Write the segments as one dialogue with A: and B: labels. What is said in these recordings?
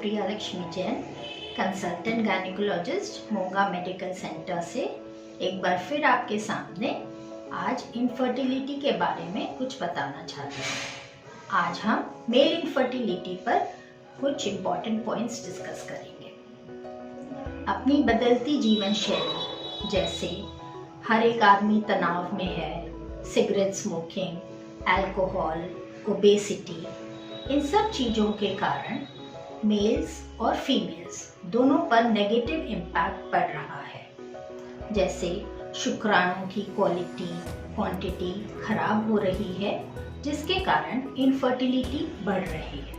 A: प्रिया Lakshmi Jain, consultant gynaecologist, Moga medical centre से एक बार फिर आपके सामने आज इनफर्टिलिटी के बारे में कुछ बताना चाहते हैं। आज हम मेल इनफर्टिलिटी पर कुछ इम्पॉर्टेंट पॉइंट्स डिस्कस करेंगे। अपनी बदलती जीवन शैली, जैसे हर एक आदमी तनाव में है, सिगरेट स्मोकिंग, अल्कोहल, ओबेसिटी, इन सब चीज़ों के कारण मेल्स और फीमेल्स दोनों पर नेगेटिव इम्पैक्ट पड़ रहा है। जैसे शुक्राणु की क्वांटिटी खराब हो रही है, जिसके कारण इनफर्टिलिटी बढ़ रही है।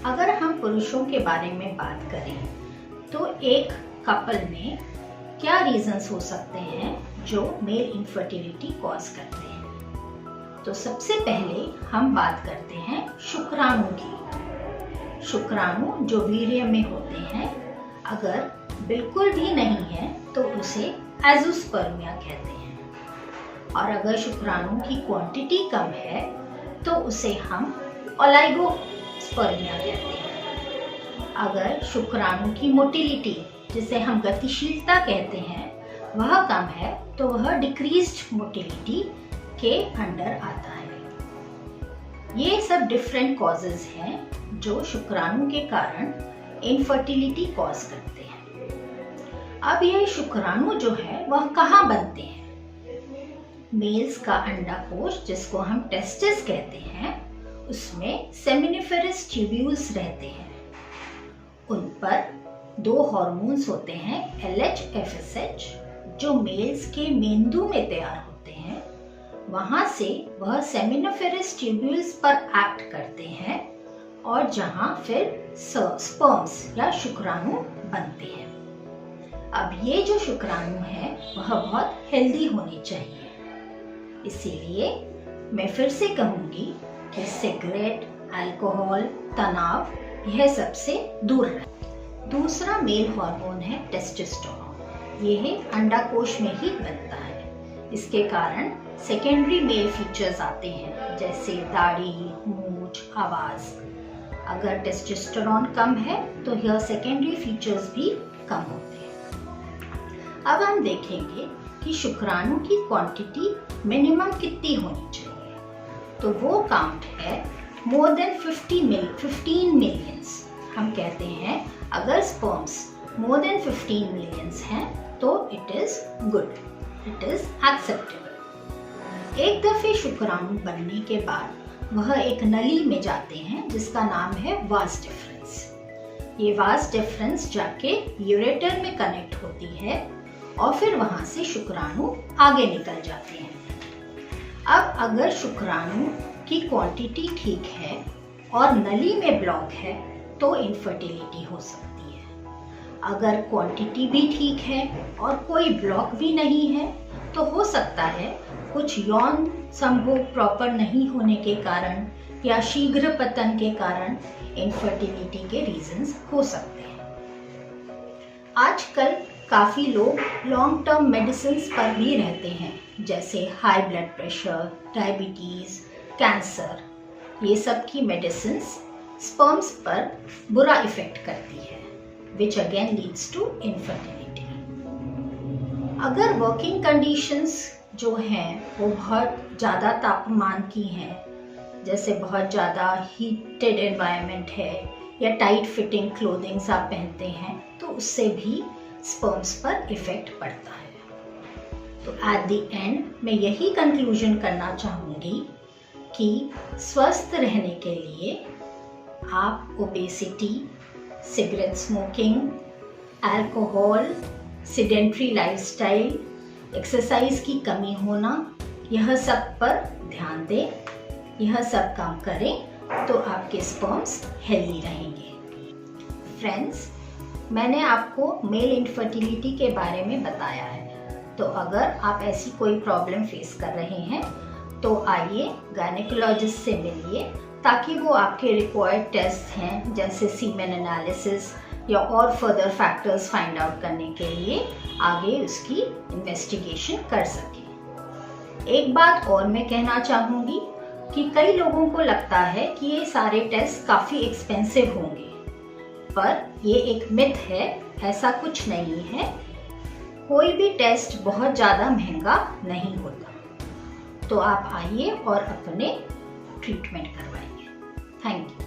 A: अगर हम पुरुषों के बारे में बात करें तो एक कपल में क्या रीजंस हो सकते हैं जो मेल इनफर्टिलिटी कॉज करते हैं। तो सबसे पहले हम बात करते हैं शुक्राणु की। शुक्राणु जो वीर्य में होते हैं, अगर बिल्कुल भी नहीं है तो उसे एज़ोस्पर्मिया कहते हैं, और अगर शुक्राणु की क्वांटिटी कम है तो उसे हम ओलिगोस्पर्मिया कहते हैं। अगर शुक्राणु की मोटिलिटी, जिसे हम गतिशीलता कहते हैं, वह कम है तो वह डिक्रीज्ड मोटिलिटी के अंडर आता है। ये सब डिफरेंट कॉजेज हैं जो शुक्राणु के कारण इनफर्टिलिटी कॉज करते हैं। अब ये शुक्राणु जो है वह कहाँ बनते हैं? मेल्स का अंडाकोश, जिसको हम टेस्टिस कहते हैं, उसमें सेमिनिफेरस ट्यूब्यूल्स रहते हैं। उन पर दो हार्मोन्स होते हैं, LH, FSH, जो मेल्स के मेंदु में तैयार होते हैं। वहां से वह सेमिनिफेरस ट्यूब्यूल्स पर एक्ट करते हैं और जहां फिर स्पर्म्स या शुक्राणु बनते हैं। अब ये जो शुक्राणु है वह बहुत हेल्दी होने चाहिए। इसीलिए मैं फिर से कहूंगी कि सिगरेट, अल्कोहल, तनाव, यह सबसे दूर रहे। दूसरा मेल हार्मोन है टेस्टोस्टेरोन। यह अंडाकोश में ही बनता है। इसके कारण सेकेंडरी मेल फीचर्स आते हैं, जैसे दाढ़ी, मूंछ, आवाज। अगर टेस्टोस्टेरोन कम है तो यह सेकेंडरी फीचर्स भी कम होते हैं। अब हम देखेंगे कि शुक्राणु की क्वांटिटी मिनिमम कितनी होनी चाहिए। तो वो काउंट है मोर देन 15 मिलियंस। हम कहते हैं अगर स्पर्म्स मोर देन 15 मिलियंस हैं तो it is good, it is acceptable. एक दफे शुक्राणु बनने के बाद वह एक नली में जाते हैं जिसका नाम है वास डिफरेंस। ये वास डिफरेंस जाके यूरेटर में कनेक्ट होती है और फिर वहां से शुक्राणु आगे निकल जाते हैं। अब अगर शुक्राणु की क्वांटिटी ठीक है और नली में ब्लॉक है तो इनफर्टिलिटी हो सकती है। अगर क्वांटिटी भी ठीक है और कोई ब्लॉक भी नहीं है तो हो सकता है कुछ यौन संभोग प्रॉपर नहीं होने के कारण या शीघ्र पतन के कारण इनफर्टिलिटी के रीजंस हो सकते हैं। आजकल काफी लोग लॉन्ग टर्म मेडिसिन पर भी रहते हैं, जैसे high blood pressure, diabetes, cancer. ये सब की मेडिसिन स्पर्म्स पर बुरा इफेक्ट करती है, which again leads to infertility. अगर वर्किंग कंडीशंस जो हैं वो बहुत ज़्यादा तापमान की हैं, जैसे बहुत ज़्यादा हीटेड एनवायरनमेंट है या टाइट फिटिंग क्लोथिंग्स आप पहनते हैं, तो उससे भी स्पर्म्स पर इफेक्ट पड़ता है। तो एट द एंड मैं यही कंक्लूजन करना चाहूँगी कि स्वस्थ रहने के लिए आप obesity, cigarette smoking, alcohol, sedentary lifestyle, exercise की कमी होना, यह सब पर ध्यान दें। यह सब काम करें तो आपके स्पर्म्स हेल्दी रहेंगे। फ्रेंड्स, मैंने आपको मेल इनफर्टिलिटी के बारे में बताया है। तो अगर आप ऐसी कोई प्रॉब्लम फेस कर रहे हैं तो आइए गायनेकोलॉजिस्ट से मिलिए, ताकि वो आपके रिक्वायर्ड टेस्ट हैं, जैसे सीमेन एनालिसिस या और फर्दर फैक्टर्स फाइंड आउट करने के लिए आगे उसकी इन्वेस्टिगेशन कर सकें। एक बात और मैं कहना चाहूँगी, कि कई लोगों को लगता है कि ये सारे टेस्ट काफ़ी एक्सपेंसिव होंगे, पर ये एक मिथ है, ऐसा कुछ नहीं है। कोई भी टेस्ट बहुत ज़्यादा महंगा नहीं होता। तो आप आइए और अपने ट्रीटमेंट करवाइए। Thank you.